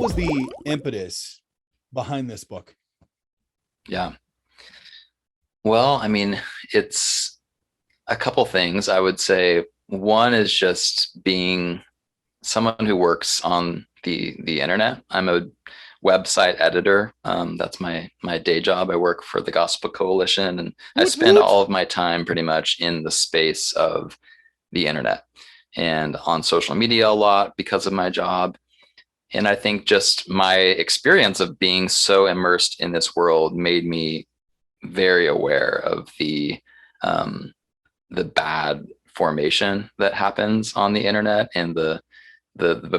was the impetus behind this book? Yeah. Well, I mean, it's a couple things. I would say one is just being someone who works on the internet. I'm a website editor. That's my day job. I work for the Gospel Coalition, and I spend all of my time pretty much in the space of the internet and on social media a lot because of my job. And I think just my experience of being so immersed in this world made me very aware of the bad formation that happens on the internet and the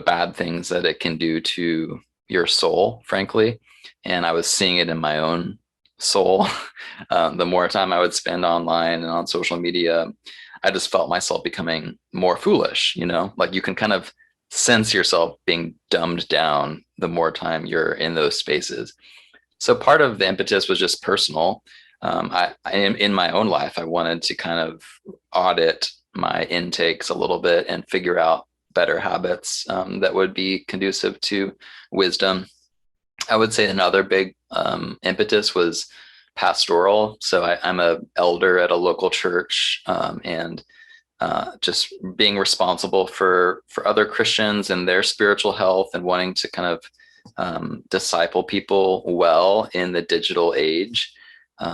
bad things that it can do to your soul, frankly. And I was seeing it in my own soul. The more time I would spend online and on social media, I just felt myself becoming more foolish, like you can kind of sense yourself being dumbed down the more time you're in those spaces. So part of the impetus was just personal. I in my own life, I wanted to kind of audit my intakes a little bit and figure out better habits that would be conducive to wisdom. I would say another big impetus was pastoral. So I'm an elder at a local church, and just being responsible for other Christians and their spiritual health and wanting to kind of disciple people well in the digital age.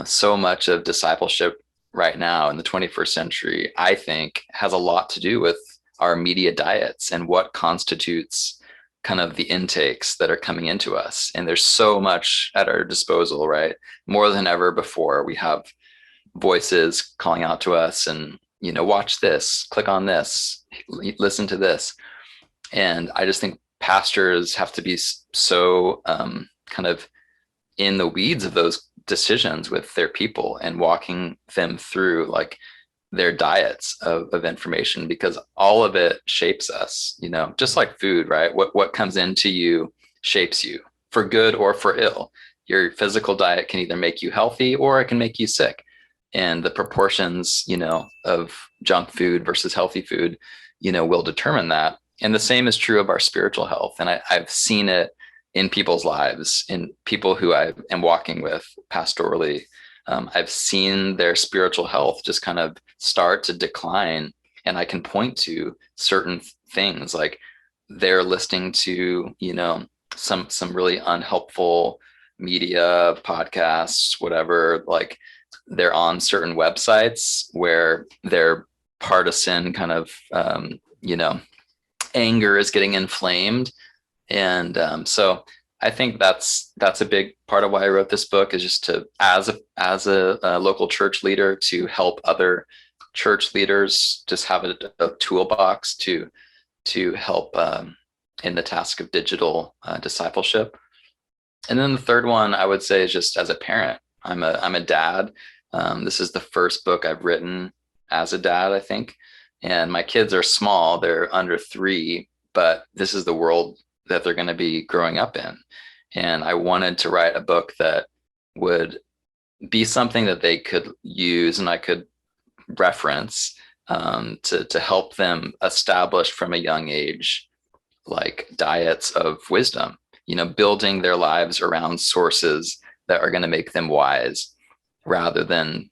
So much of discipleship right now in the 21st century, I think, has a lot to do with our media diets and what constitutes kind of the intakes that are coming into us. And there's so much at our disposal, right? More than ever before, we have voices calling out to us and, watch this, click on this, listen to this. And I just think pastors have to be so kind of in the weeds of those decisions with their people and walking them through like their diets of information, because all of it shapes us, just like food, right? What comes into you shapes you for good or for ill. Your physical diet can either make you healthy or it can make you sick. And the proportions, of junk food versus healthy food, will determine that. And the same is true of our spiritual health. And I've seen it in people's lives, in people who I am walking with pastorally. I've seen their spiritual health just kind of start to decline. And I can point to certain things like they're listening to, some really unhelpful media, podcasts, whatever, like they're on certain websites where their partisan kind of, anger is getting inflamed. And so I think that's a big part of why I wrote this book, is just to, as a local church leader, to help other church leaders just have a toolbox to help in the task of digital discipleship. And then the third one I would say is just as a parent. I'm a dad. This is the first book I've written as a dad, I think. And my kids are small; they're under 3, but this is the world that they're going to be growing up in. And I wanted to write a book that would be something that they could use and I could reference to help them establish from a young age, like diets of wisdom, building their lives around sources that are going to make them wise rather than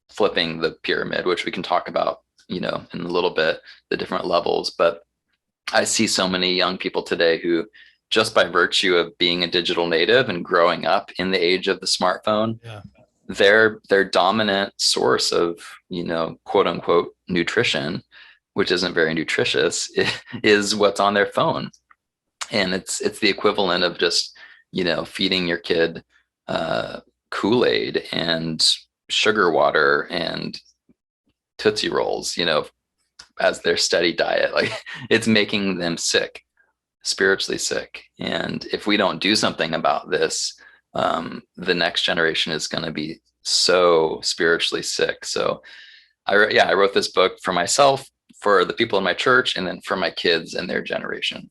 flipping the pyramid, which we can talk about, in a little bit, the different levels. But I see so many young people today who, just by virtue of being a digital native and growing up in the age of the smartphone, their dominant source of, quote unquote, nutrition, which isn't very nutritious, is what's on their phone. And it's the equivalent of just, feeding your kid Kool-Aid and sugar water and Tootsie Rolls, as their steady diet. Like, it's making them sick, spiritually sick. And if we don't do something about this, the next generation is going to be so spiritually sick. So I wrote this book for myself, for the people in my church, and then for my kids and their generation.